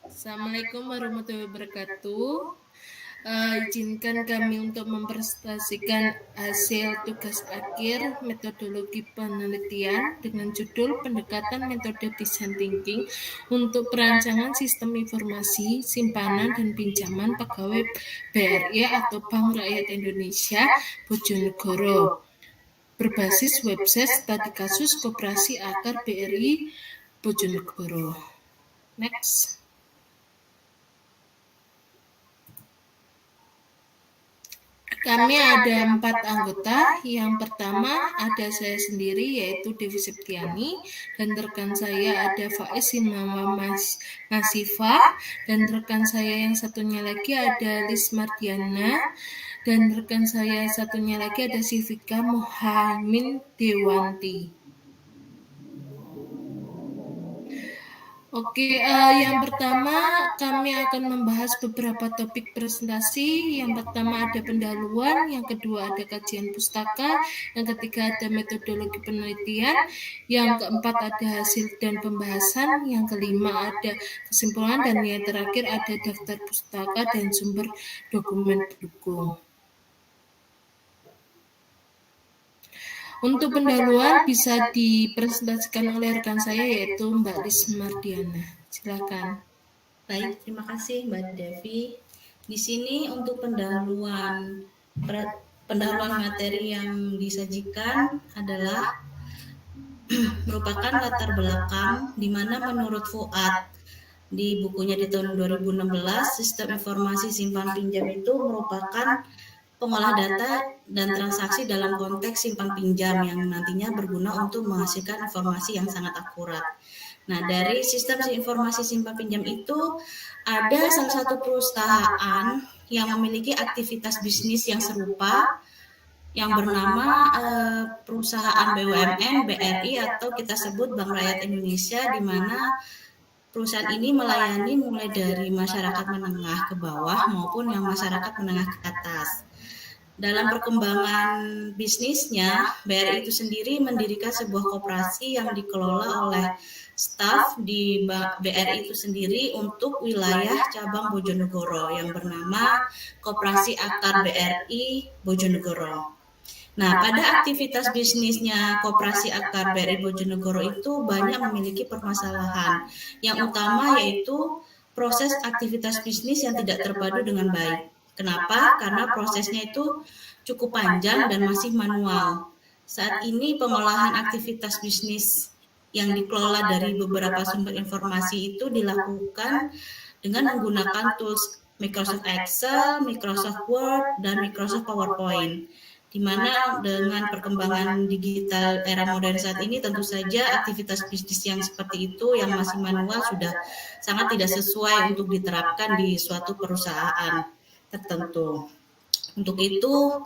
Assalamualaikum warahmatullahi wabarakatuh. Izinkan kami untuk mempresentasikan hasil tugas akhir metodologi penelitian dengan judul Pendekatan Metode Design Thinking untuk Perancangan Sistem Informasi Simpanan dan Pinjaman Pegawai BRI atau Bank Rakyat Indonesia Bojonegoro berbasis website studi kasus Koperasi Akar BRI Bojonegoro. Next. Kami ada 4 anggota. Yang pertama ada saya sendiri yaitu Devi Septiani, dan rekan saya ada Faiz Himawa Masifah, dan rekan saya yang satunya lagi ada Lis Mardiana, dan rekan saya satunya lagi ada Sivika Muhaimin Dewanti. Oke, yang pertama kami akan membahas beberapa topik presentasi. Yang pertama ada pendahuluan, yang kedua ada kajian pustaka, yang ketiga ada metodologi penelitian, yang keempat ada hasil dan pembahasan, yang kelima ada kesimpulan, dan yang terakhir ada daftar pustaka dan sumber dokumen pendukung. Untuk pendahuluan bisa dipresentasikan oleh rekan saya yaitu Mbak Lis Mardiana. Silakan. Baik, terima kasih Mbak Devi. Di sini untuk pendahuluan materi yang disajikan adalah merupakan latar belakang di mana menurut Fuad di bukunya di tahun 2016 sistem informasi simpan pinjam itu merupakan pengolah data dan transaksi dalam konteks simpan pinjam yang nantinya berguna untuk menghasilkan informasi yang sangat akurat. Nah, dari sistem informasi simpan pinjam itu ada salah satu perusahaan yang memiliki aktivitas bisnis yang serupa yang bernama perusahaan BUMN BRI atau kita sebut Bank Rakyat Indonesia, di mana perusahaan ini melayani mulai dari masyarakat menengah ke bawah maupun yang masyarakat menengah ke atas. Dalam perkembangan bisnisnya, BRI itu sendiri mendirikan sebuah koperasi yang dikelola oleh staf di BRI itu sendiri untuk wilayah cabang Bojonegoro yang bernama Koperasi Akar BRI Bojonegoro. Nah, pada aktivitas bisnisnya Koperasi Akar BRI Bojonegoro itu banyak memiliki permasalahan. Yang utama yaitu proses aktivitas bisnis yang tidak terpadu dengan baik. Kenapa? Karena prosesnya itu cukup panjang dan masih manual. Saat ini pengolahan aktivitas bisnis yang dikelola dari beberapa sumber informasi itu dilakukan dengan menggunakan tools Microsoft Excel, Microsoft Word, dan Microsoft PowerPoint. Di mana dengan perkembangan digital era modern saat ini tentu saja aktivitas bisnis yang seperti itu yang masih manual sudah sangat tidak sesuai untuk diterapkan di suatu perusahaan tertentu. Untuk itu,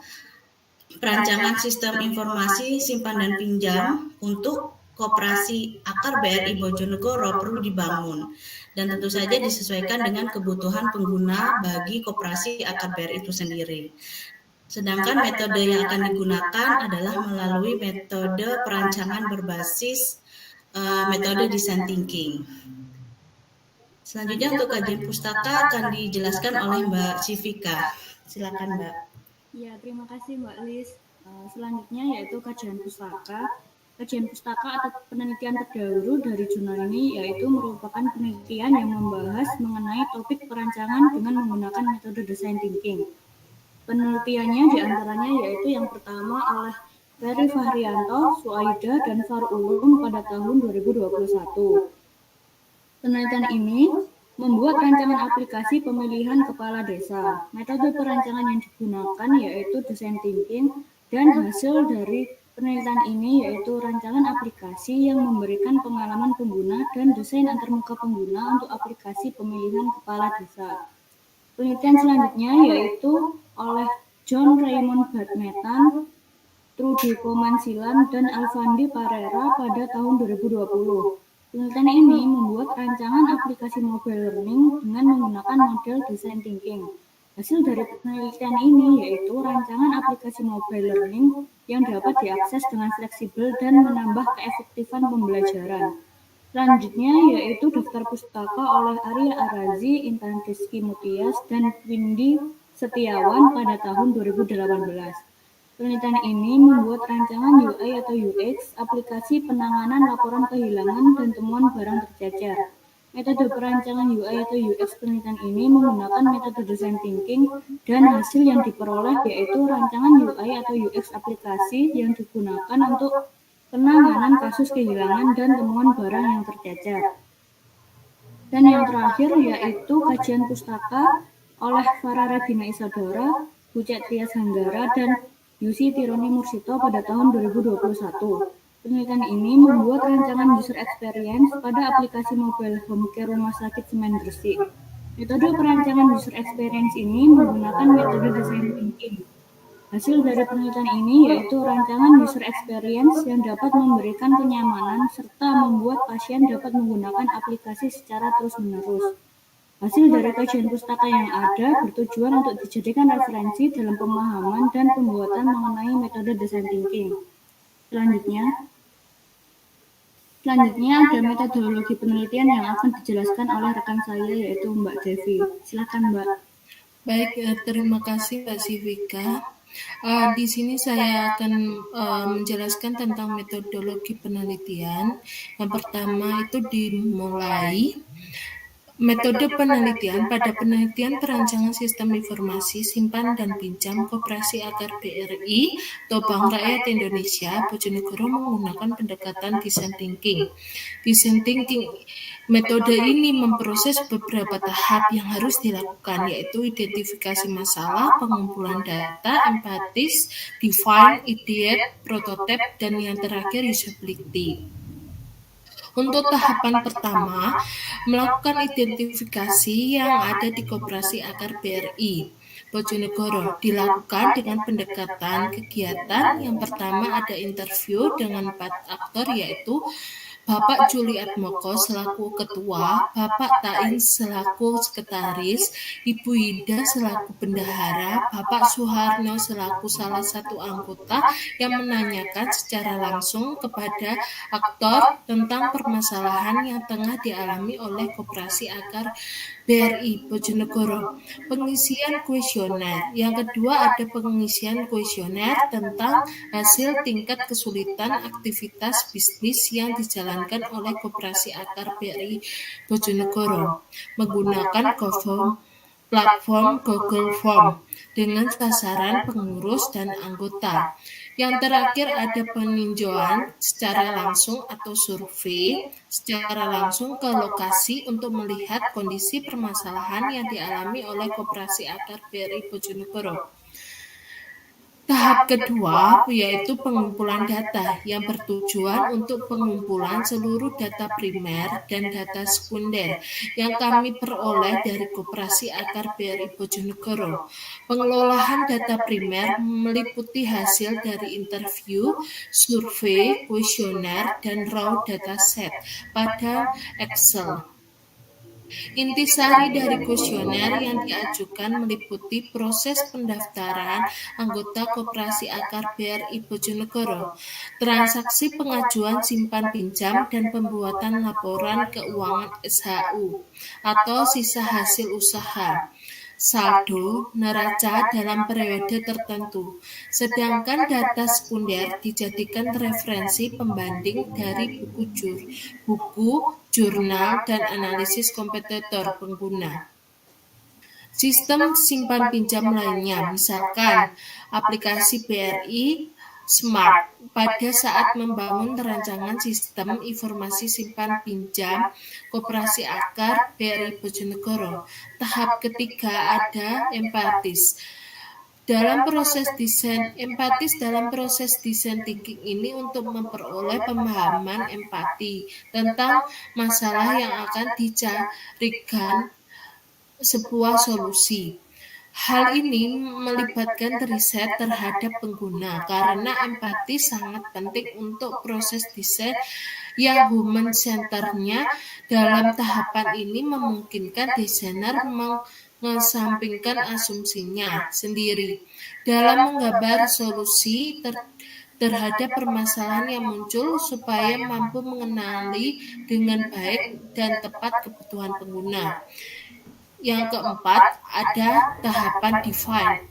perancangan sistem informasi simpan dan pinjam untuk Koperasi Akar BRI Bojonegoro perlu dibangun dan tentu saja disesuaikan dengan kebutuhan pengguna bagi Koperasi Akar BRI itu sendiri. Sedangkan metode yang akan digunakan adalah melalui metode perancangan berbasis metode design thinking. Selanjutnya untuk kajian pustaka akan dijelaskan oleh Mbak Sivika. Silakan Mbak. Ya, terima kasih Mbak Lis. Selanjutnya yaitu kajian pustaka. Kajian pustaka atau penelitian terdahulu dari jurnal ini yaitu merupakan penelitian yang membahas mengenai topik perancangan dengan menggunakan metode design thinking. Penelitiannya diantaranya yaitu yang pertama oleh Ferry Fahrianto, Suaida, dan Farulum pada tahun 2021. Penelitian ini membuat rancangan aplikasi pemilihan kepala desa. Metode perancangan yang digunakan yaitu design thinking, dan hasil dari penelitian ini yaitu rancangan aplikasi yang memberikan pengalaman pengguna dan desain antarmuka pengguna untuk aplikasi pemilihan kepala desa. Penelitian selanjutnya yaitu oleh John Raymond Badmetan, Trudeko Mansilan, dan Alfandi Parera pada tahun 2020. Penelitian ini membuat rancangan aplikasi mobile learning dengan menggunakan model design thinking. Hasil dari penelitian ini yaitu rancangan aplikasi mobile learning yang dapat diakses dengan fleksibel dan menambah keefektifan pembelajaran. Selanjutnya yaitu daftar pustaka oleh Arya Arazi, Intan Rizky Mutias, dan Windy Setiawan pada tahun 2018. Penelitian ini membuat rancangan UI atau UX aplikasi penanganan laporan kehilangan dan temuan barang tercecer. Metode perancangan UI atau UX penelitian ini menggunakan metode design thinking dan hasil yang diperoleh yaitu rancangan UI atau UX aplikasi yang digunakan untuk penanganan kasus kehilangan dan temuan barang yang tercecer. Dan yang terakhir yaitu kajian pustaka oleh Farah Regina Isadora, Bucet Trias Hanggara, dan Yusi Tironi Mursito pada tahun 2021. Penelitian ini membuat rancangan user experience pada aplikasi mobile home care Rumah Sakit Semen Gresik. Metode perancangan user experience ini menggunakan metode design thinking. Hasil dari penelitian ini yaitu rancangan user experience yang dapat memberikan kenyamanan serta membuat pasien dapat menggunakan aplikasi secara terus-menerus. Hasil dari kajian pustaka yang ada bertujuan untuk dijadikan referensi dalam pemahaman dan pembuatan mengenai metode design thinking. Selanjutnya ada metodologi penelitian yang akan dijelaskan oleh rekan saya yaitu Mbak Devi. Silakan Mbak. Baik, terima kasih Mbak Sivika. Di sini saya akan menjelaskan tentang metodologi penelitian. Yang pertama itu dimulai metode penelitian pada penelitian perancangan sistem informasi simpan dan pinjam Koperasi Agar BRI atau Bank Rakyat Indonesia Bojonegoro menggunakan pendekatan design thinking. Design thinking metode ini memproses beberapa tahap yang harus dilakukan, yaitu identifikasi masalah, pengumpulan data, empatis, define, ideate, prototype, dan yang terakhir usability. Untuk tahapan pertama, melakukan identifikasi yang ada di Koperasi Agar BRI Bojonegoro dilakukan dengan pendekatan kegiatan. Yang pertama ada interview dengan 4 aktor yaitu Bapak Juli Atmoko selaku ketua, Bapak Tain selaku sekretaris, Ibu Ida selaku bendahara, Bapak Suharno selaku salah satu anggota yang menanyakan secara langsung kepada aktor tentang permasalahan yang tengah dialami oleh Koperasi Agar BRI Bojonegoro. Pengisian kuesioner. Yang kedua ada pengisian kuesioner tentang hasil tingkat kesulitan aktivitas bisnis yang dijalankan oleh Koperasi Agar BRI Bojonegoro menggunakan platform Google Form dengan sasaran pengurus dan anggota. Yang terakhir ada peninjauan secara langsung atau survei secara langsung ke lokasi untuk melihat kondisi permasalahan yang dialami oleh Koperasi Agar BRI Bojonegoro. Tahap kedua yaitu pengumpulan data yang bertujuan untuk pengumpulan seluruh data primer dan data sekunder yang kami peroleh dari Koperasi Agar BRI Bojonegoro. Pengelolaan data primer meliputi hasil dari interview, survei, kuesioner, dan raw dataset pada Excel. Intisari dari kuesioner yang diajukan meliputi proses pendaftaran anggota Koperasi Agar BRI Bojonegoro, transaksi pengajuan simpan pinjam dan pembuatan laporan keuangan SHU atau sisa hasil usaha, saldo neraca dalam periode tertentu, sedangkan data sekunder dijadikan referensi pembanding dari buku, jurnal, dan analisis kompetitor pengguna. Sistem simpan pinjam lainnya, misalkan aplikasi BRI Smart pada saat membangun rancangan sistem informasi simpan pinjam Koperasi Agar BRI Bojonegoro. Tahap ketiga ada empatis. Dalam proses desain thinking ini untuk memperoleh pemahaman empati tentang masalah yang akan dicarikan sebuah solusi. Hal ini melibatkan riset terhadap pengguna karena empati sangat penting untuk proses desain yang human centered-nya. Dalam tahapan ini memungkinkan desainer mengesampingkan asumsinya sendiri dalam menggambar solusi terhadap permasalahan yang muncul supaya mampu mengenali dengan baik dan tepat kebutuhan pengguna. Yang keempat, ada tahapan define.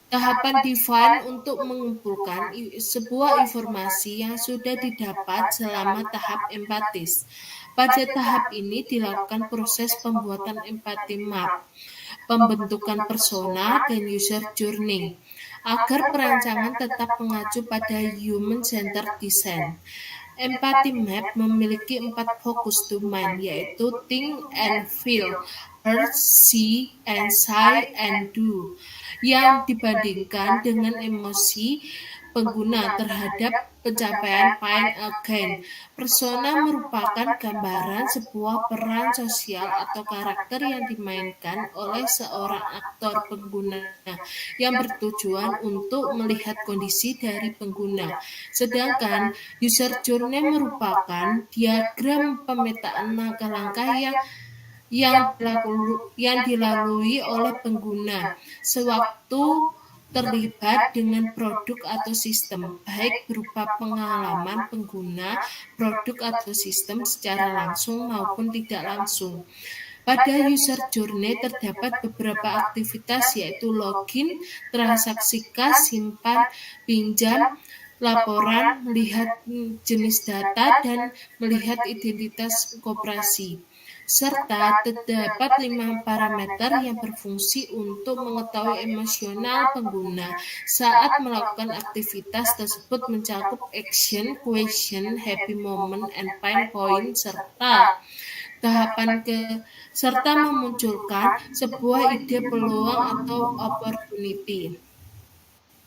Tahapan define untuk mengumpulkan sebuah informasi yang sudah didapat selama tahap empatis. Pada tahap ini dilakukan proses pembuatan empathy map, pembentukan persona, dan user journey, agar perancangan tetap mengacu pada human-centered design. Empathy map memiliki 4 fokus domain, yaitu think and feel, hear, see, and say, and do, yang dibandingkan dengan emosi pengguna terhadap pencapaian pain again. Persona merupakan gambaran sebuah peran sosial atau karakter yang dimainkan oleh seorang aktor pengguna yang bertujuan untuk melihat kondisi dari pengguna. Sedangkan user journey merupakan diagram pemetaan langkah-langkah yang dilalui oleh pengguna sewaktu terlibat dengan produk atau sistem, baik berupa pengalaman pengguna, produk atau sistem secara langsung maupun tidak langsung. Pada user journey terdapat beberapa aktivitas, yaitu login, transaksi kas, simpan, pinjam, laporan, melihat jenis data, dan melihat identitas koperasi. Serta terdapat 5 parameter yang berfungsi untuk mengetahui emosional pengguna saat melakukan aktivitas tersebut, mencakup action, question, happy moment, and pain point, serta memunculkan sebuah ide peluang atau opportunity.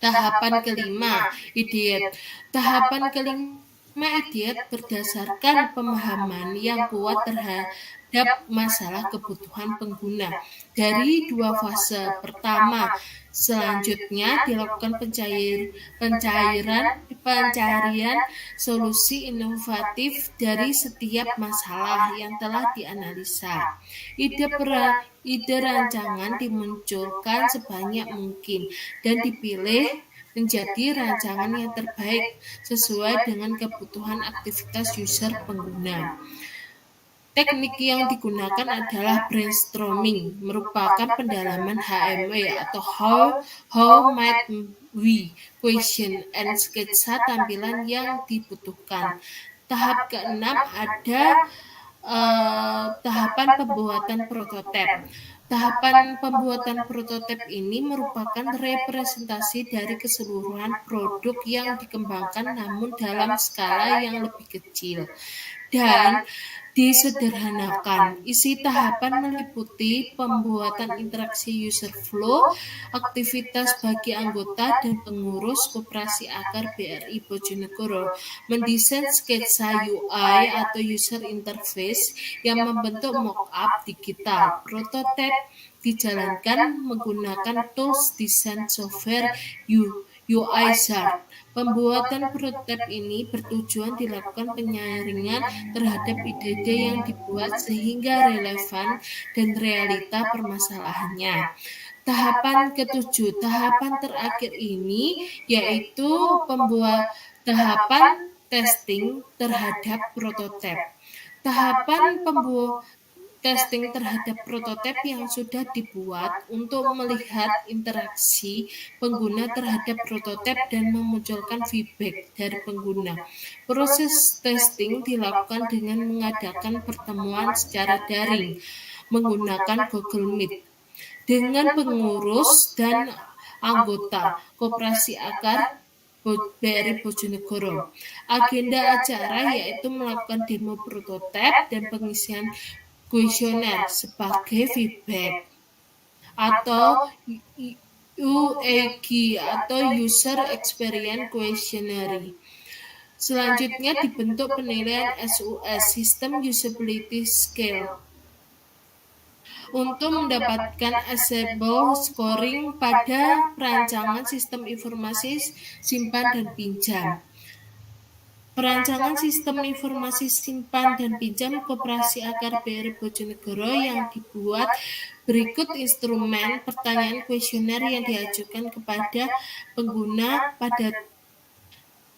Tahapan kelima, idiot. Tahapan kelima, idiot berdasarkan pemahaman yang kuat terhadap masalah kebutuhan pengguna. Dari 2 fase pertama, selanjutnya dilakukan pencarian solusi inovatif dari setiap masalah yang telah dianalisa. Ide rancangan dimunculkan sebanyak mungkin dan dipilih menjadi rancangan yang terbaik sesuai dengan kebutuhan aktivitas user pengguna. Teknik yang digunakan adalah brainstorming, merupakan pendalaman HMW atau how might we, question, and sketsa tampilan yang dibutuhkan. Tahap keenam ada tahapan pembuatan prototip. Tahapan pembuatan prototip ini merupakan representasi dari keseluruhan produk yang dikembangkan namun dalam skala yang lebih kecil dan disederhanakan. Isi tahapan meliputi pembuatan interaksi user flow, aktivitas bagi anggota dan pengurus Koperasi Akar BRI Bojonegoro, mendesain sketsa UI atau user interface yang membentuk mock-up digital. Prototip dijalankan menggunakan tools desain software UiZard. Pembuatan prototip ini bertujuan dilakukan penyaringan terhadap ide-ide yang dibuat sehingga relevan dan realita permasalahannya. Tahapan ketujuh, tahapan terakhir ini yaitu tahapan testing terhadap prototip. Tahapan testing terhadap prototip yang sudah dibuat untuk melihat interaksi pengguna terhadap prototip dan memunculkan feedback dari pengguna. Proses testing dilakukan dengan mengadakan pertemuan secara daring menggunakan Google Meet dengan pengurus dan anggota Koperasi Akar BRI Bojonegoro. Agenda acara yaitu melakukan demo prototip dan pengisian kuesioner sebagai feedback atau UEG atau User Experience Questionnaire. Selanjutnya dibentuk penilaian SUS, System Usability Scale, untuk mendapatkan acceptable scoring pada perancangan sistem informasi simpan dan pinjam. Perancangan sistem informasi simpan dan pinjam Koperasi Akar BRI Bojonegoro yang dibuat berikut instrumen pertanyaan kuesioner yang diajukan kepada pengguna pada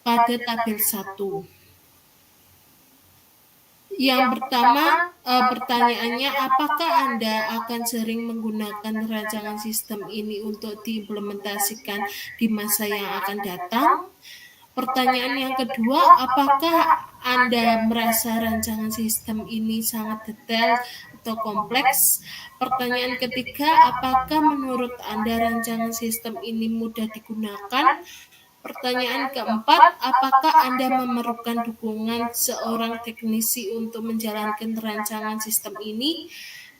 pada tabel 1. Yang pertama, pertanyaannya, apakah Anda akan sering menggunakan rancangan sistem ini untuk diimplementasikan di masa yang akan datang? Pertanyaan yang kedua, apakah Anda merasa rancangan sistem ini sangat detail atau kompleks? Pertanyaan ketiga, apakah menurut Anda rancangan sistem ini mudah digunakan? Pertanyaan keempat, apakah Anda memerlukan dukungan seorang teknisi untuk menjalankan rancangan sistem ini?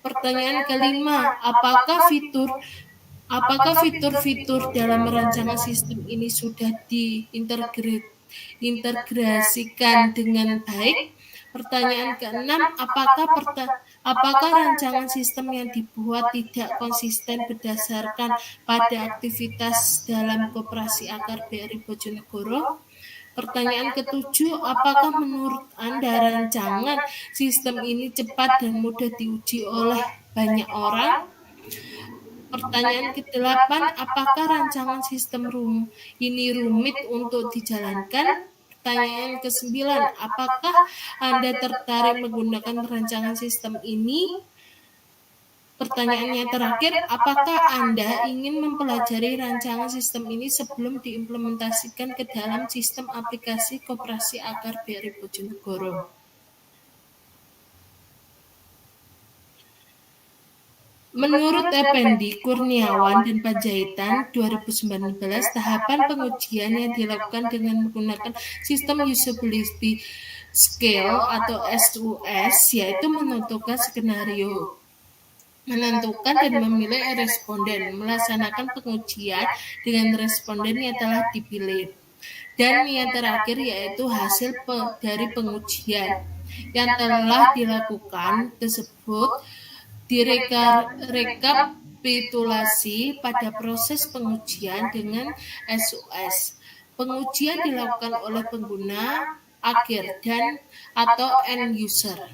Pertanyaan kelima, apakah fitur-fitur dalam rancangan sistem ini sudah diintegrasikan dengan baik? Pertanyaan keenam, apakah rancangan sistem yang dibuat tidak konsisten berdasarkan pada aktivitas dalam Koperasi Akar BRI Bojonegoro? Pertanyaan ketujuh, apakah menurut Anda rancangan sistem ini cepat dan mudah diuji oleh banyak orang? Pertanyaan ke-8, apakah rancangan sistem ini rumit untuk dijalankan? Pertanyaan ke-9, apakah Anda tertarik menggunakan rancangan sistem ini? Pertanyaannya terakhir, apakah Anda ingin mempelajari rancangan sistem ini sebelum diimplementasikan ke dalam sistem aplikasi Koperasi Akar BRI Bojonegoro? Menurut Effendi, Kurniawan, dan Panjaitan 2019, tahapan pengujian yang dilakukan dengan menggunakan sistem usability scale atau SUS, yaitu menentukan skenario, menentukan dan memilih responden, melaksanakan pengujian dengan responden yang telah dipilih, dan yang terakhir yaitu hasil dari pengujian yang telah dilakukan tersebut direkapitulasi pada proses pengujian dengan SUS. Pengujian dilakukan oleh pengguna akhir dan atau end user.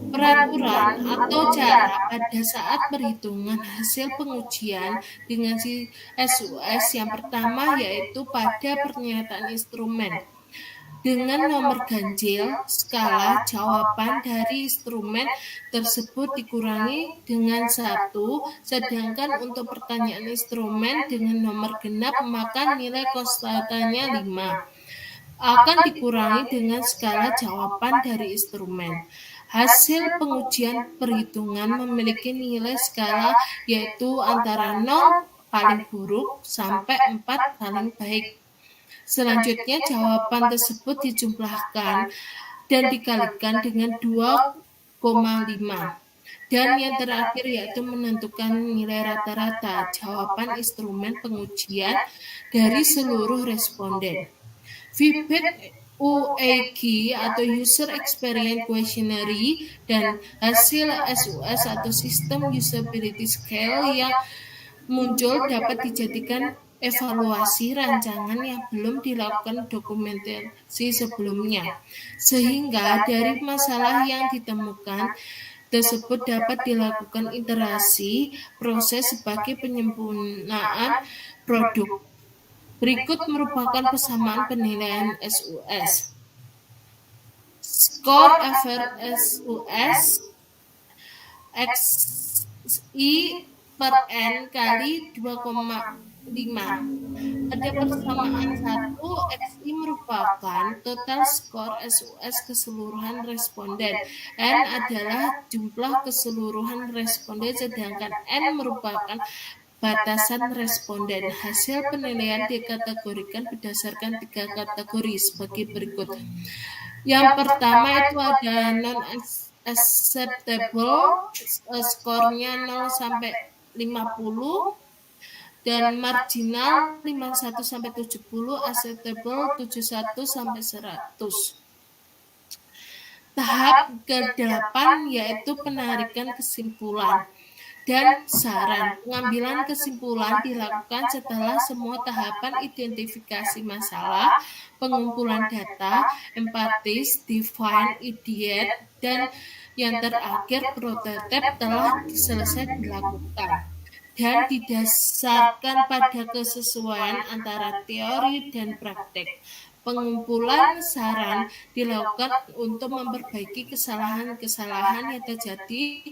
Peraturan atau cara pada saat perhitungan hasil pengujian dengan SUS yang pertama yaitu pada pernyataan instrumen. Dengan nomor ganjil, skala jawaban dari instrumen tersebut dikurangi dengan 1, sedangkan untuk pertanyaan instrumen dengan nomor genap maka nilai konstantanya 5 akan dikurangi dengan skala jawaban dari instrumen. Hasil pengujian perhitungan memiliki nilai skala yaitu antara 0 paling buruk sampai 4 paling baik. Selanjutnya jawaban tersebut dijumlahkan dan dikalikan dengan 2,5. Dan yang terakhir yaitu menentukan nilai rata-rata jawaban instrumen pengujian dari seluruh responden. Feedback UEG atau User Experience Questionnaire dan hasil SUS atau System Usability Scale yang muncul dapat dijadikan evaluasi rancangan yang belum dilakukan dokumentasi sebelumnya, sehingga dari masalah yang ditemukan tersebut dapat dilakukan iterasi proses sebagai penyempurnaan produk. Berikut merupakan persamaan penilaian SUS. Skor average SUS XI per N kali 2,5. Pada persamaan 1, XI merupakan total skor SUS keseluruhan responden. N adalah jumlah keseluruhan responden, sedangkan N merupakan batasan responden. Hasil penilaian dikategorikan berdasarkan 3 kategori sebagai berikut. Yang pertama itu ada non-acceptable, skornya 0 sampai 50, dan marginal 51 sampai 70, acceptable 71 sampai 100. Tahap ke-8 yaitu penarikan kesimpulan dan saran. Pengambilan kesimpulan dilakukan setelah semua tahapan identifikasi masalah, pengumpulan data, empatis, define, ideate, dan yang terakhir prototip telah selesai dilakukan. dan didasarkan pada kesesuaian antara teori dan praktek. Pengumpulan saran dilakukan untuk memperbaiki kesalahan-kesalahan yang terjadi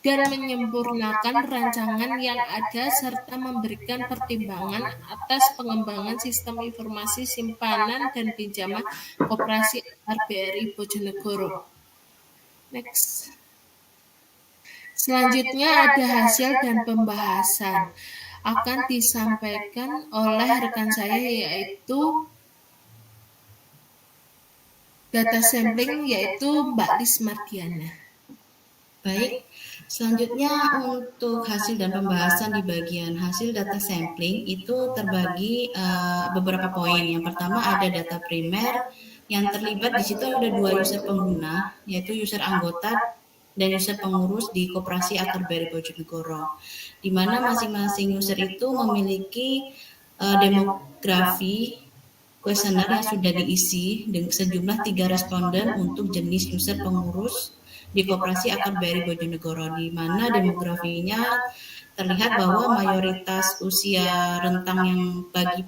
dan menyempurnakan rancangan yang ada serta memberikan pertimbangan atas pengembangan sistem informasi simpanan dan pinjaman Koperasi BRI Bojonegoro. Next. Selanjutnya ada hasil dan pembahasan akan disampaikan oleh rekan saya yaitu data sampling yaitu Mbak Lis Mardiana. Baik, selanjutnya untuk hasil dan pembahasan di bagian hasil data sampling itu terbagi beberapa poin. Yang pertama ada data primer yang terlibat di situ ada 2 user pengguna, yaitu user anggota dan user pengurus di Koperasi Akar BRI Bojonegoro, di mana masing-masing user itu memiliki demografi kuesioner yang sudah diisi dengan sejumlah 3 responden untuk jenis user pengurus di Koperasi Akar BRI Bojonegoro, di mana demografinya terlihat bahwa mayoritas usia rentang yang bagi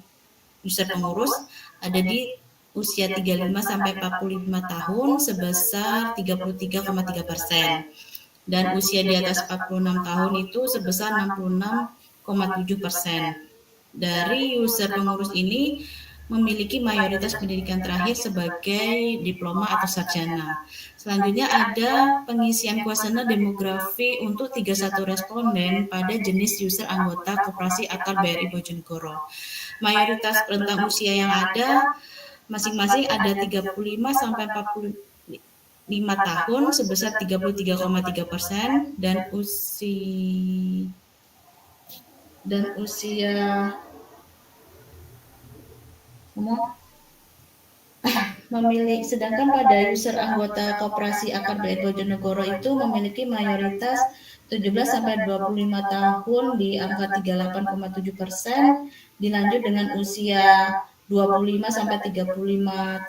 user pengurus ada di usia 35 sampai 45 tahun sebesar 33,3% dan usia di atas 46 tahun itu sebesar 66,7%. Dari user pengurus ini memiliki mayoritas pendidikan terakhir sebagai diploma atau sarjana. Selanjutnya ada pengisian kuesioner demografi untuk 31 responden pada jenis user anggota Koperasi Akar BRI Bojonegoro. Mayoritas rentang usia yang ada masing-masing ada 35 sampai 45 tahun sebesar 33,3% dan usia sedangkan pada user anggota Koperasi Akar BRI Bojonegoro itu memiliki mayoritas 17 sampai 25 tahun di angka 38,7%, dilanjut dengan usia 25 sampai 35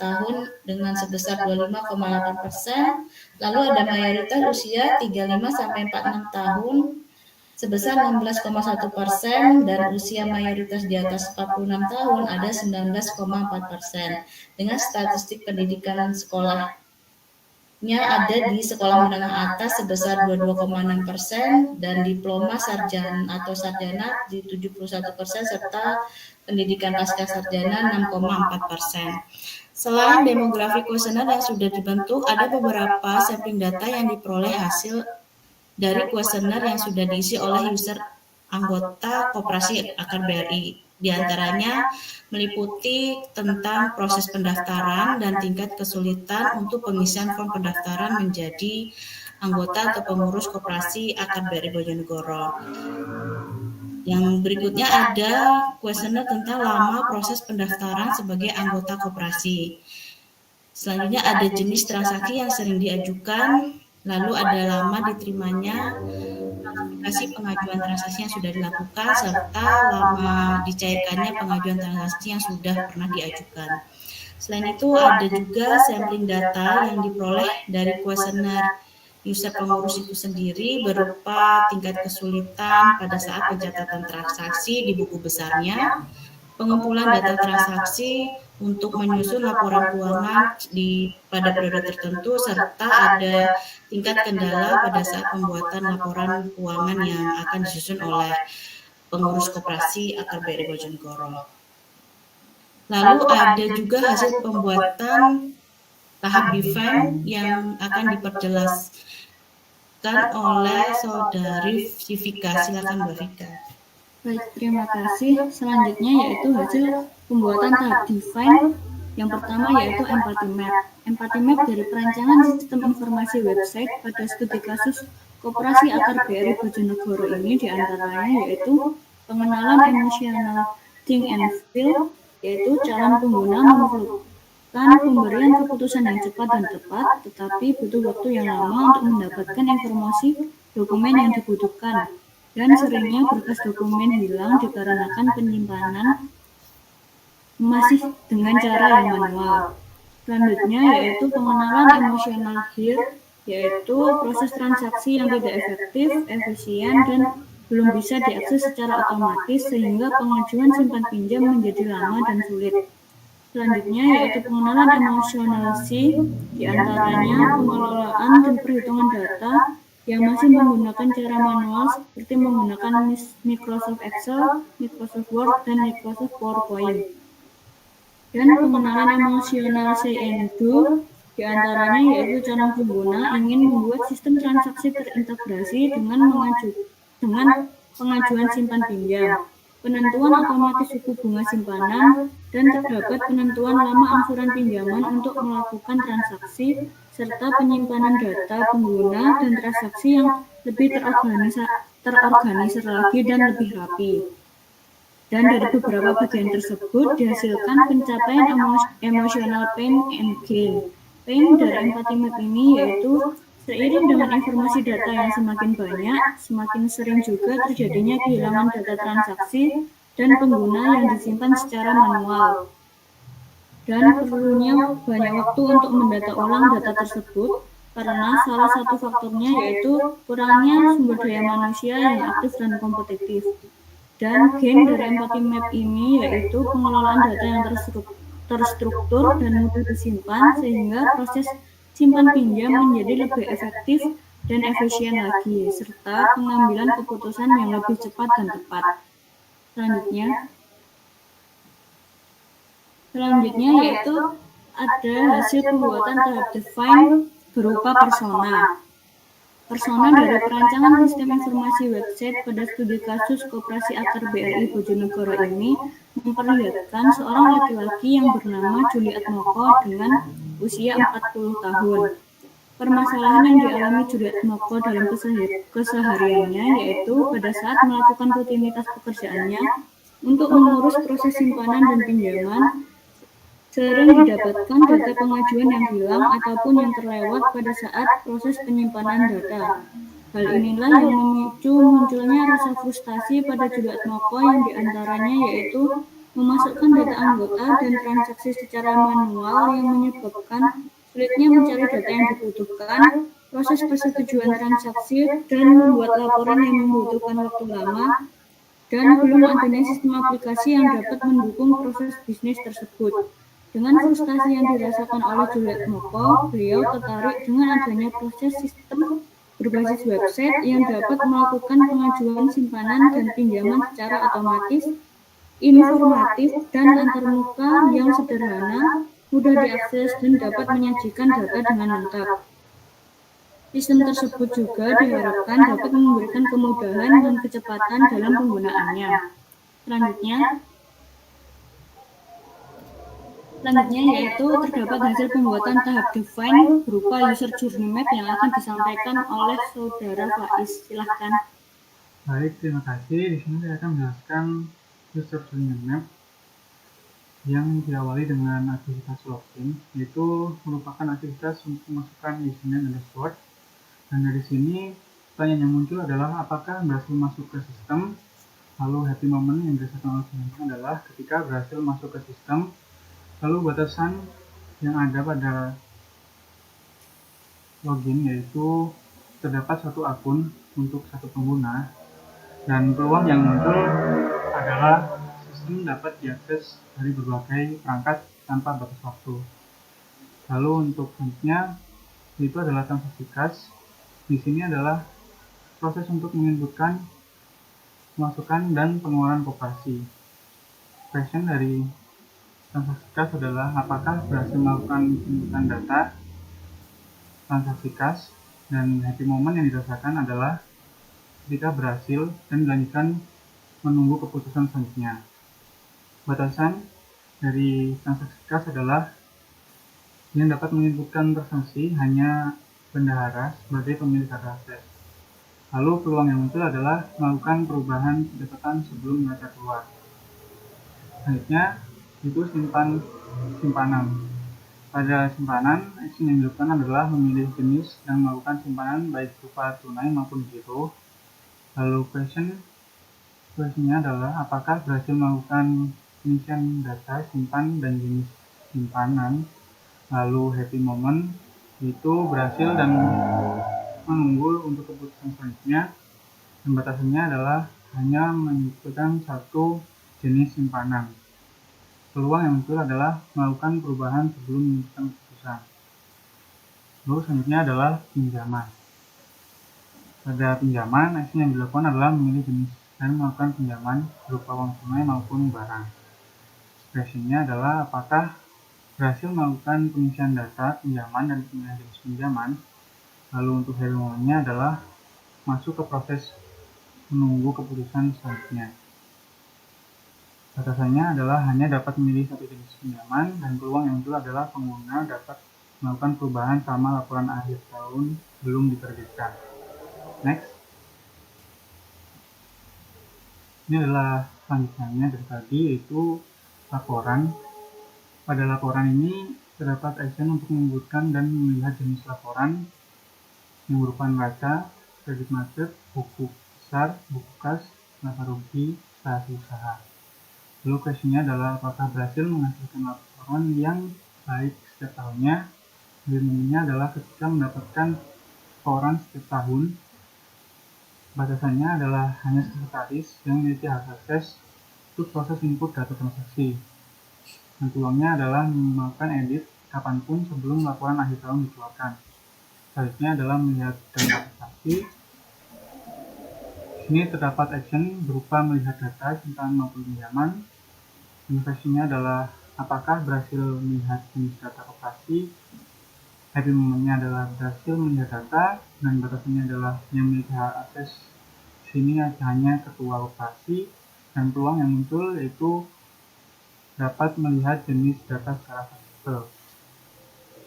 tahun dengan sebesar 25,8%, lalu ada mayoritas usia 35 sampai 46 tahun sebesar 16,1% dan usia mayoritas di atas 46 tahun ada 19,4%. Dengan statistik pendidikan sekolahnya ada di sekolah menengah atas sebesar 22,6% dan diploma sarjana atau sarjana di 71% serta pendidikan pasca sarjana 6,4%. Selain demografi kuesioner yang sudah dibentuk, ada beberapa sampling data yang diperoleh hasil dari kuesioner yang sudah diisi oleh user anggota Koperasi Akar BRI. Di antaranya meliputi tentang proses pendaftaran dan tingkat kesulitan untuk pengisian form pendaftaran menjadi anggota atau pengurus Koperasi Akar BRI Bojonegoro. Yang berikutnya ada kuesioner tentang lama proses pendaftaran sebagai anggota koperasi. Selanjutnya ada jenis transaksi yang sering diajukan, lalu ada lama diterimanya, notifikasi pengajuan transaksi yang sudah dilakukan, serta lama dicairkannya pengajuan transaksi yang sudah pernah diajukan. Selain itu ada juga sampling data yang diperoleh dari kuesioner user pengurus itu sendiri berupa tingkat kesulitan pada saat pencatatan transaksi di buku besarnya, pengumpulan data transaksi untuk menyusun laporan keuangan pada periode tertentu, serta ada tingkat kendala pada saat pembuatan laporan keuangan yang akan disusun oleh pengurus Koperasi Akar BRI Bojonegoro. Lalu ada juga hasil pembuatan tahap define yang akan diperjelaskan oleh Saudari Sivika. Silakan Mbak Vika. Baik, terima kasih. Selanjutnya yaitu hasil pembuatan tahap define. Yang pertama yaitu empathy map. Empathy map dari perancangan sistem informasi website pada studi kasus Koperasi Akar BRI Bojonegoro ini diantaranya yaitu pengenalan emosional think and feel, yaitu calon pengguna memerlukan pemberian keputusan yang cepat dan tepat, tetapi butuh waktu yang lama untuk mendapatkan informasi dokumen yang dibutuhkan, dan seringnya berkas dokumen hilang dikarenakan penyimpanan masih dengan cara yang manual. Selanjutnya yaitu pengenalan emosional here, yaitu proses transaksi yang tidak efektif, efisien, dan belum bisa diakses secara otomatis sehingga pengajuan simpan pinjam menjadi lama dan sulit. Selanjutnya yaitu pengenalan emosional C, diantaranya pengelolaan dan perhitungan data yang masih menggunakan cara manual seperti menggunakan Microsoft Excel, Microsoft Word, dan Microsoft PowerPoint. Dan pengenalan emosional C and Do, diantaranya yaitu calon pengguna ingin membuat sistem transaksi terintegrasi dengan pengajuan simpan pinjam, penentuan otomatis suku bunga simpanan, dan terdapat penentuan lama angsuran pinjaman untuk melakukan transaksi, serta penyimpanan data pengguna dan transaksi yang lebih terorganisir lagi dan lebih rapi. Dan dari beberapa bagian tersebut dihasilkan pencapaian emotional pain and gain. Pain dari empathy map ini yaitu seiring dengan informasi data yang semakin banyak, semakin sering juga terjadinya kehilangan data transaksi dan pengguna yang disimpan secara manual. Dan perlunya banyak waktu untuk mendata ulang data tersebut karena salah satu faktornya yaitu kurangnya sumber daya manusia yang aktif dan kompetitif. Dan gain dari empathy map ini yaitu pengelolaan data yang terstruktur dan mudah disimpan sehingga proses simpan pinjam menjadi lebih efektif dan efisien lagi, serta pengambilan keputusan yang lebih cepat dan tepat. Selanjutnya yaitu ada hasil pembuatan tahap define berupa persona. Persona dari perancangan sistem informasi website pada studi kasus Koperasi Akar BRI Bojonegoro ini memperlihatkan seorang laki-laki yang bernama Juliet Moko dengan usia 40 tahun. Permasalahan yang dialami Juliet Moko dalam kesehariannya yaitu pada saat melakukan rutinitas pekerjaannya untuk mengurus proses simpanan dan pinjaman, sering didapatkan data pengajuan yang hilang ataupun yang terlewat pada saat proses penyimpanan data. Hal inilah yang memicu munculnya rasa frustasi pada Juliet Moko yang diantaranya yaitu memasukkan data anggota dan transaksi secara manual yang menyebabkan sulitnya mencari data yang dibutuhkan, proses persetujuan transaksi, dan membuat laporan yang membutuhkan waktu lama, dan belum adanya sistem aplikasi yang dapat mendukung proses bisnis tersebut. Dengan frustasi yang dirasakan oleh Juliet Moko, beliau tertarik dengan adanya proses sistem berbasis website yang dapat melakukan pengajuan simpanan dan pinjaman secara otomatis, informatif, dan antarmuka yang sederhana, mudah diakses, dan dapat menyajikan data dengan lengkap. Sistem tersebut juga diharapkan dapat memberikan kemudahan dan kecepatan dalam penggunaannya. Selanjutnya yaitu terdapat hasil pembuatan tahap define berupa user journey map yang akan disampaikan oleh Saudara Faiz. Silahkan. Baik, terima kasih. Di sini saya akan menjelaskan user journey map yang diawali dengan aktivitas login, yaitu merupakan aktivitas untuk memasukkan username dan password. Dan dari sini pertanyaan yang muncul adalah apakah berhasil masuk ke sistem. Lalu happy moment yang dirasakan oleh pengguna adalah ketika berhasil masuk ke sistem. Lalu batasan yang ada pada login yaitu terdapat satu akun untuk satu pengguna, dan peluang yang muncul adalah sistem dapat diakses dari berbagai perangkat tanpa batas waktu. Lalu untuk selanjutnya itu adalah transaksi kas. Di sini adalah proses untuk menginputkan, pemasukan, dan pengeluaran koperasi. Question dari transaksi kas adalah apakah berhasil melakukan inputan data transaksi kas, dan happy moment yang dirasakan adalah ketika berhasil dan dilanjutkan menunggu keputusan selanjutnya. Batasan dari transaksi kas adalah yang dapat menginputkan transaksi hanya bendahara sebagai pemilik hak akses. Lalu peluang yang muncul adalah melakukan perubahan catatan sebelum data keluar. Selanjutnya itu simpanan. Pada simpanan, aksi yang dilakukan adalah memilih jenis dan melakukan simpanan baik berupa tunai maupun giro. Lalu questionnya adalah apakah berhasil melakukan pengisian data simpan dan jenis simpanan. Lalu happy moment itu berhasil dan menunggu untuk keputusan selanjutnya. dan batasannya adalah hanya menyebutkan satu jenis simpanan. Peluang yang muncul adalah melakukan perubahan sebelum memutuskan keputusan. Lalu selanjutnya adalah pinjaman. Pada pinjaman, aksi yang dilakukan adalah memilih jenis dan melakukan pinjaman berupa uang tunai maupun barang. Ekspresinya adalah apakah berhasil melakukan pengisian data pinjaman dan pemilihan jenis pinjaman. Lalu untuk happy moment-nya adalah masuk ke proses menunggu keputusan selanjutnya. Batasannya adalah hanya dapat memilih satu jenis pinjaman dan peluang yang muncul adalah pengguna dapat melakukan perubahan selama laporan akhir tahun belum diterbitkan. Next. Ini adalah selanjutnya dari tadi, yaitu laporan. Pada laporan ini terdapat action untuk menyebutkan dan melihat jenis laporan yang berupa neraca, kredit macet, buku besar, buku kas, laba rugi, hasil usaha. Lalu questionnya adalah apakah berhasil menghasilkan laporan yang baik setiap tahunnya. Ilmunya adalah ketika mendapatkan laporan setiap tahun. Batasannya adalah hanya sekretaris yang memiliki hak akses untuk proses input data transaksi. Dan peluangnya adalah melakukan edit kapanpun sebelum laporan akhir tahun dikeluarkan. Selanjutnya adalah melihat data transaksi. Di sini terdapat action berupa melihat data simpanan maupun pinjaman. Investasinya adalah apakah berhasil melihat jenis data operasi. Happy moment-nya adalah berhasil melihat data, dan batasannya adalah yang memiliki hak akses. Di sini hanya ketua operasi, dan peluang yang muncul yaitu dapat melihat jenis data secara fleksibel.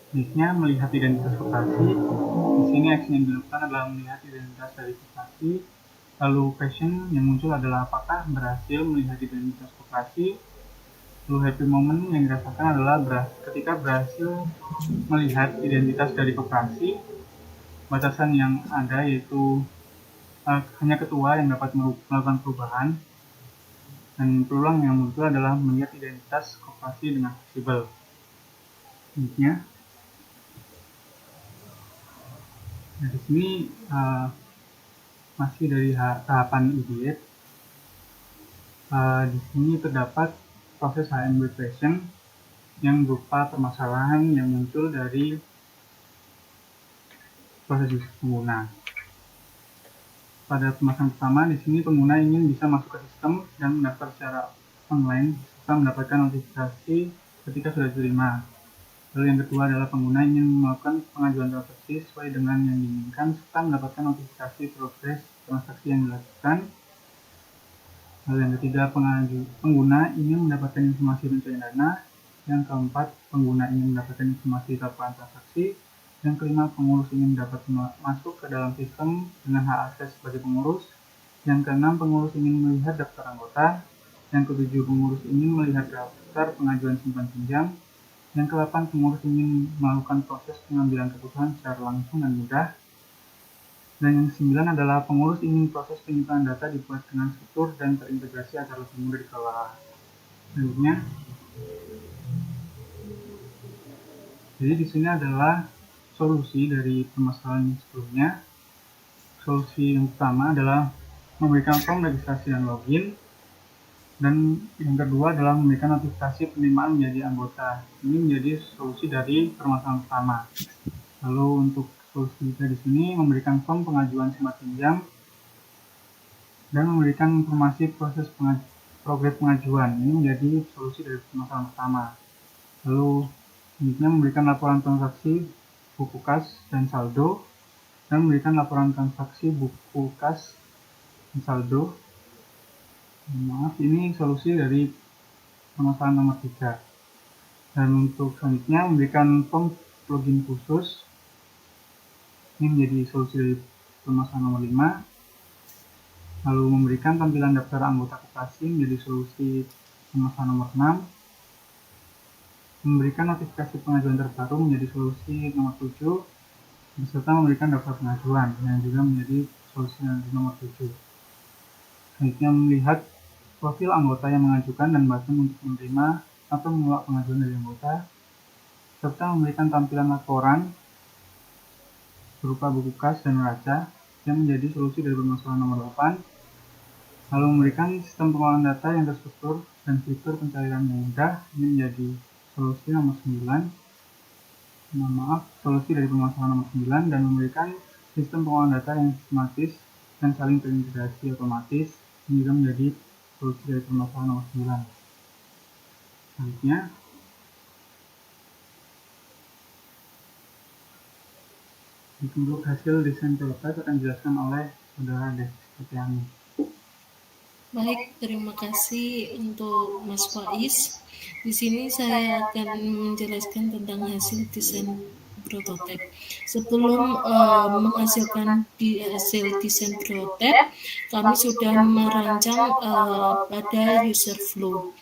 Jenisnya melihat identitas koperasi. Di sini action yang dilakukan adalah melihat identitas dari koperasi. Lalu question yang muncul adalah apakah berhasil melihat identitas koperasi. Lalu happy moment yang dirasakan adalah ketika berhasil melihat identitas dari koperasi. Batasan yang ada yaitu hanya ketua yang dapat melakukan perubahan. Dan peluang yang muncul adalah melihat identitas koperasi dengan fleksibel. Selanjutnya, nah, di sini masih dari tahapan idiot. Di sini terdapat proses HMW question yang berupa permasalahan yang muncul dari proses pengguna. Pada permasalahan pertama, di sini pengguna ingin bisa masuk ke sistem dan mendaftar secara online serta mendapatkan notifikasi ketika sudah diterima. Lalu yang kedua adalah pengguna ingin melakukan pengajuan transaksi sesuai dengan yang diinginkan serta mendapatkan notifikasi progres transaksi yang dilakukan. Lalu yang ketiga, pengguna ingin mendapatkan informasi pencairan dana. Yang keempat, pengguna ingin mendapatkan informasi laporan transaksi. Yang kelima, pengurus ingin dapat masuk ke dalam sistem dengan hak akses sebagai pengurus. Yang keenam, pengurus ingin melihat daftar anggota. Yang ketujuh, pengurus ingin melihat daftar pengajuan simpan pinjam. Yang kedelapan, pengurus ingin melakukan proses pengambilan keputusan secara langsung dan mudah. Dan yang sembilan adalah pengurus ingin proses penyimpanan data dibuat dengan struktur dan terintegrasi agar lebih mudah dikelola. Selanjutnya, jadi di sini adalah solusi dari permasalahan sebelumnya. Solusi yang pertama adalah memberikan form registrasi dan login. Dan yang kedua adalah memberikan notifikasi penerimaan menjadi anggota. Ini menjadi solusi dari permasalahan pertama. Lalu untuk solusi kita di sini memberikan form pengajuan simpan pinjam dan memberikan informasi proses progres pengajuan. Ini menjadi solusi dari permasalahan pertama. Lalu selanjutnya memberikan laporan transaksi buku kas dan saldo dan memberikan laporan transaksi buku kas dan saldo. Maaf, ini solusi dari permasalahan nomor 3. Dan untuk selanjutnya memberikan form login khusus. Ini menjadi solusi dari permasalahan nomor 5. Lalu memberikan tampilan daftar anggota koperasi menjadi solusi permasalahan nomor 6. Memberikan notifikasi pengajuan terbaru menjadi solusi nomor 7. Beserta memberikan daftar pengajuan yang juga menjadi solusi nomor 7. Selanjutnya melihat profil anggota yang mengajukan dan button untuk menerima atau menolak pengajuan dari anggota. Serta memberikan tampilan laporan berupa buku kas dan neraca yang menjadi solusi dari permasalahan nomor 8, lalu memberikan sistem pengolahan data yang terstruktur dan fitur pencairan yang mudah. Ini menjadi solusi nomor 9. Solusi dari permasalahan nomor 9, dan memberikan sistem pengolahan data yang sistematis dan saling terintegrasi otomatis. Ini juga menjadi solusi dari permasalahan nomor 9. Selanjutnya, untuk hasil desain prototipe akan dijelaskan oleh Saudara Destiani. Baik, terima kasih untuk Mas Faiz. Di sini saya akan menjelaskan tentang hasil desain prototipe. Sebelum menghasilkan hasil desain prototipe, kami sudah merancang pada user flow.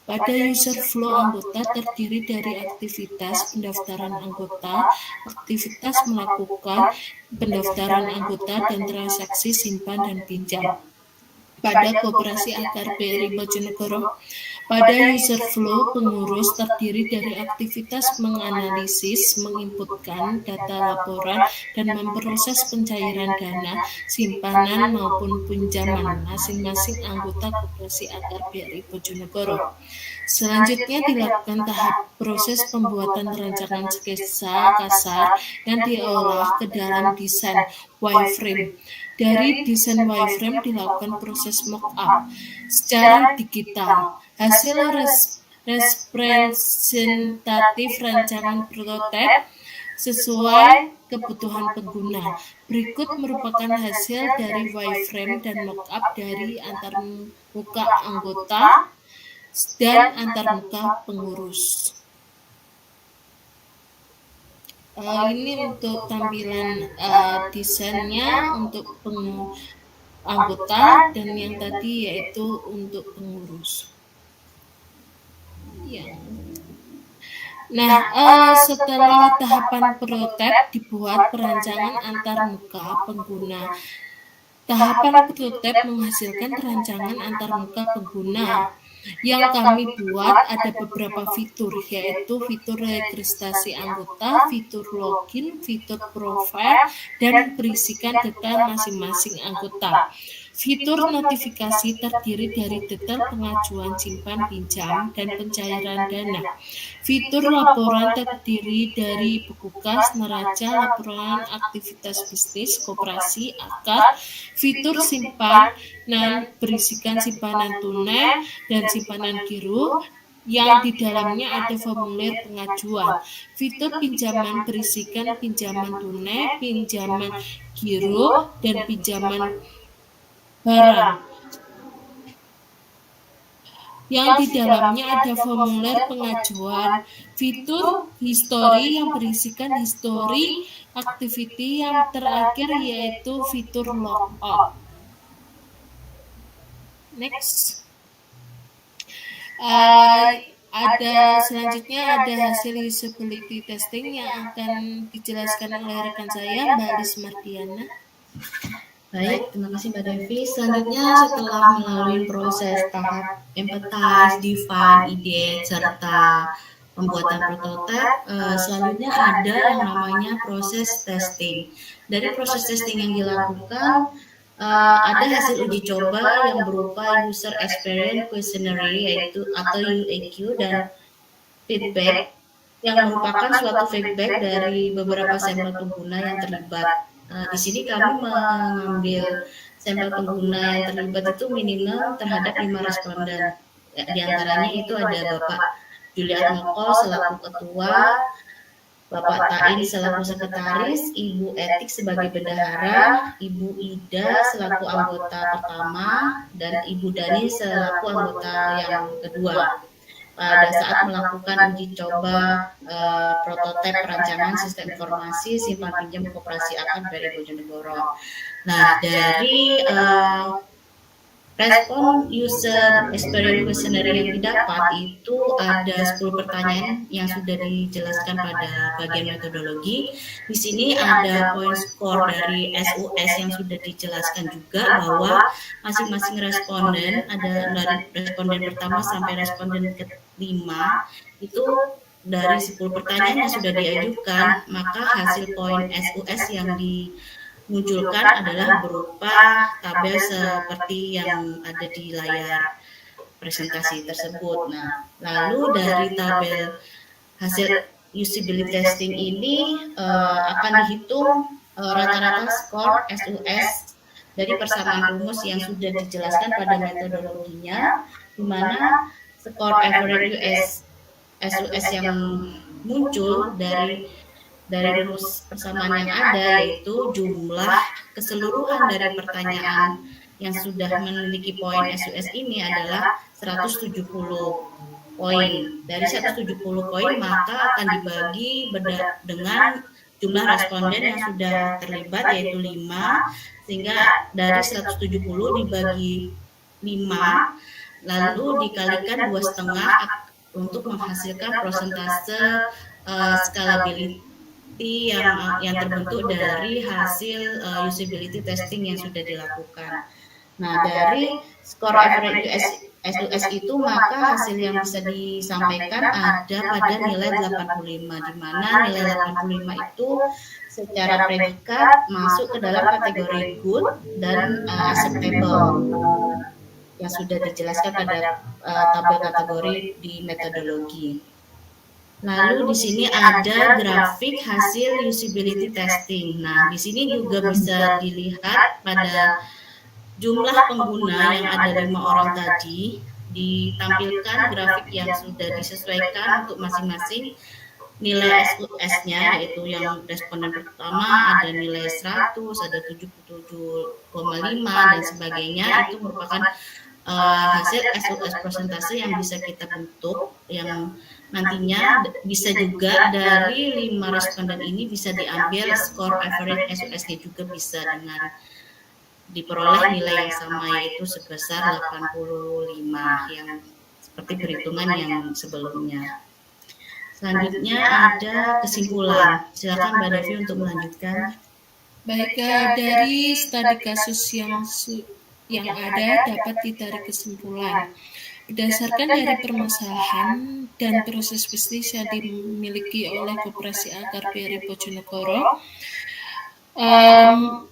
Pada user flow anggota terdiri dari aktivitas pendaftaran anggota, aktivitas melakukan pendaftaran anggota, dan transaksi simpan dan pinjam. Pada Koperasi Akar BRI Bojonegoro, pada user flow pengurus terdiri dari aktivitas menganalisis, menginputkan data laporan, dan memproses pencairan dana, simpanan maupun pinjaman masing-masing anggota Koperasi Akar BRI Bojonegoro. Selanjutnya dilakukan tahap proses pembuatan rancangan sketsa kasar yang diolah ke dalam desain wireframe. Dari desain wireframe dilakukan proses mock-up secara digital. Hasil representatif rancangan prototipe sesuai kebutuhan pengguna. Berikut merupakan hasil dari wireframe dan mock-up dari antarmuka anggota dan antarmuka pengurus. Ini untuk tampilan desainnya untuk anggota, dan yang tadi yaitu untuk pengurus. Ya. Nah, setelah tahapan prototipe dibuat perancangan antarmuka pengguna. Tahapan prototipe menghasilkan rancangan antarmuka pengguna. Yang kami buat ada beberapa fitur, yaitu fitur registrasi anggota, fitur login, fitur profile, dan berisikan data masing-masing anggota. Fitur notifikasi terdiri dari detail pengajuan simpan pinjam dan pencairan dana. Fitur laporan terdiri dari buku kas, neraca, laporan aktivitas bisnis, koperasi, akar. Fitur simpanan berisikan simpanan tunai dan simpanan giro yang di dalamnya ada formulir pengajuan. Fitur pinjaman berisikan pinjaman tunai, pinjaman giro, dan pinjaman barang yang di dalamnya ada formulir pengajuan. Fitur history yang berisikan history activity, yang terakhir yaitu fitur logout. Next. Selanjutnya ada hasil usability testing yang akan dijelaskan oleh rekan saya, Mbak Alis Mardiana. Baik, terima kasih Mbak Devi. Selanjutnya setelah melalui proses tahap empathize, define, ideate, serta pembuatan prototipe, selanjutnya ada yang namanya proses testing. Dari proses testing yang dilakukan, ada hasil uji coba yang berupa user experience questionnaire yaitu atau UEQ dan feedback yang merupakan suatu feedback dari beberapa sampel pengguna yang terlibat. Di sini kami mengambil sampel pengguna yang terlibat itu minimal terhadap 5 responden. Di antaranya itu ada Bapak Juliat Moko selaku ketua, Bapak Tain selaku sekretaris, Ibu Etik sebagai bendahara, Ibu Ida selaku anggota pertama, dan Ibu Dani selaku anggota yang kedua. Pada saat melakukan uji coba prototipe rancangan sistem informasi simpan pinjam Koperasi Akar BRI Bojonegoro. Nah, dari respon user experience questionnaire yang didapat itu ada 10 pertanyaan yang sudah dijelaskan pada bagian metodologi. Di sini ada poin skor dari SUS yang sudah dijelaskan juga bahwa masing-masing responden, ada dari responden pertama sampai responden kelima itu dari 10 pertanyaan yang sudah diajukan, maka hasil poin SUS yang munculkan adalah berupa tabel seperti yang ada di layar presentasi tersebut. Nah, lalu dari tabel hasil usability testing ini akan dihitung rata-rata skor SUS dari persamaan rumus yang sudah dijelaskan pada metodologinya, di mana skor average SUS yang muncul dari rumus persamaan yang ada, yaitu jumlah keseluruhan dari pertanyaan yang sudah memiliki poin SUS ini adalah 170 poin. Dari 170 poin maka akan dibagi dengan jumlah responden yang sudah terlibat, yaitu 5, sehingga dari 170 dibagi 5 lalu dikalikan 2,5 untuk menghasilkan persentase scalability yang terbentuk dari hasil usability testing yang sudah dilakukan. Nah, dari skor average SUS itu maka hasil yang bisa disampaikan ada pada nilai 85, di mana nilai 85 itu secara predikat masuk ke dalam kategori good dan acceptable yang sudah dijelaskan pada tabel kategori di metodologi. Lalu di sini ada grafik hasil usability testing. Nah, di sini juga bisa dilihat pada jumlah pengguna yang ada 5 orang tadi, ditampilkan grafik yang sudah disesuaikan untuk masing-masing nilai SUS-nya, yaitu yang responden pertama ada nilai 100, ada 77,5 dan sebagainya. Itu merupakan hasil SUS persentase yang bisa kita bentuk, yang nantinya bisa juga dari 5 responden ini bisa diambil skor average SUS-nya juga bisa dengan diperoleh nilai yang sama, yaitu sebesar 85 yang seperti perhitungan yang sebelumnya. Selanjutnya ada kesimpulan. Silakan Mbak Devi untuk melanjutkan. Baik, dari studi kasus yang ada dapat ditarik kesimpulan. Berdasarkan dari permasalahan dan proses bisnis yang dimiliki oleh Koperasi Akar BRI Bojonegoro,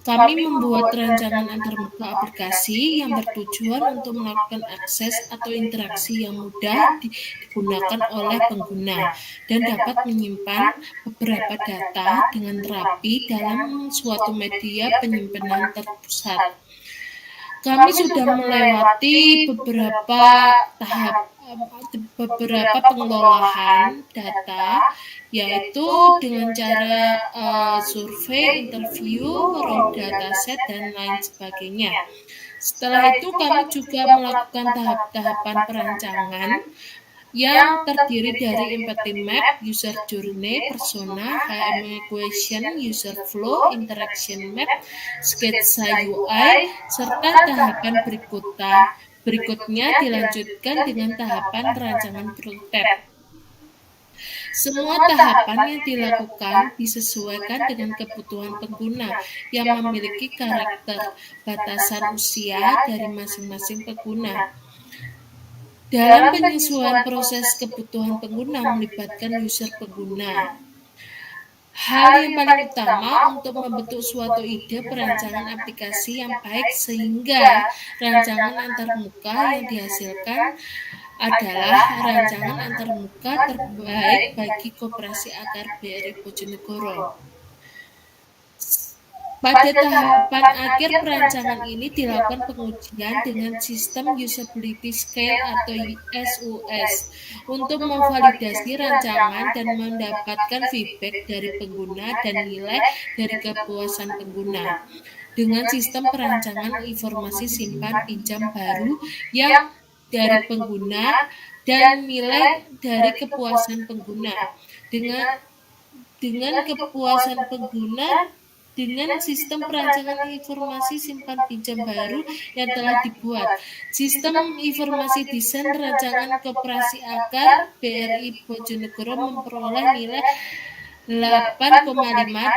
kami membuat rancangan antarmuka aplikasi yang bertujuan untuk melakukan akses atau interaksi yang mudah digunakan oleh pengguna dan dapat menyimpan beberapa data dengan rapi dalam suatu media penyimpanan terpusat. Kami sudah melewati beberapa pengelolaan data, yaitu dengan cara survei, interview, raw dataset, dan lain sebagainya. Setelah itu kami juga melakukan tahap-tahapan perancangan yang terdiri dari empathy map, user journey, persona, HTML equation, user flow, interaction map, sketsa UI, serta tahapan berikutnya dilanjutkan dengan tahapan rancangan prototipe. Semua tahapan yang dilakukan disesuaikan dengan kebutuhan pengguna yang memiliki karakter batasan usia dari masing-masing pengguna. Dalam penyesuaian proses kebutuhan pengguna melibatkan user pengguna. Hal yang paling utama untuk membentuk suatu ide perancangan aplikasi yang baik sehingga rancangan antarmuka yang dihasilkan adalah rancangan antarmuka terbaik bagi Koperasi Akar BRI Bojonegoro. Pada tahapan akhir perancangan ini dilakukan pengujian dengan sistem usability scale atau SUS untuk memvalidasi rancangan dan mendapatkan feedback dari pengguna dan nilai dari kepuasan pengguna. Dengan sistem perancangan informasi simpan pinjam baru yang dari pengguna dan nilai dari kepuasan pengguna. Dengan kepuasan pengguna dengan sistem perancangan informasi simpan pinjam baru yang telah dibuat. Sistem informasi desain rancangan Koperasi Akar BRI Bojonegoro memperoleh nilai 8,5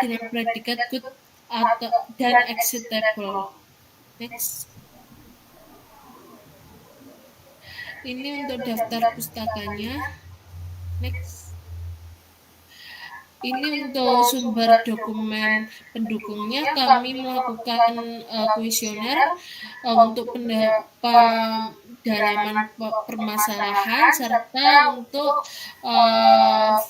dengan predikat good dan acceptable. Next. Ini untuk daftar pustakanya. Next. Ini untuk sumber dokumen pendukungnya kami melakukan kuesioner untuk pendalaman permasalahan serta untuk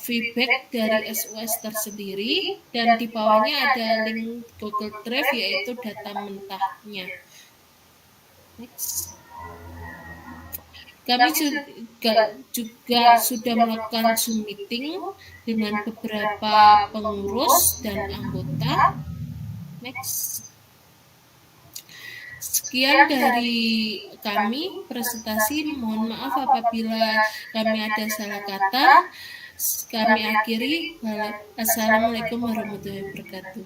feedback dari SUS tersendiri, dan di bawahnya ada link Google Drive yaitu data mentahnya. Next. Kami juga sudah melakukan Zoom meeting dengan beberapa pengurus dan anggota. Next. Sekian dari kami presentasi. Mohon maaf apabila kami ada salah kata. Kami akhiri. Assalamualaikum warahmatullahi wabarakatuh.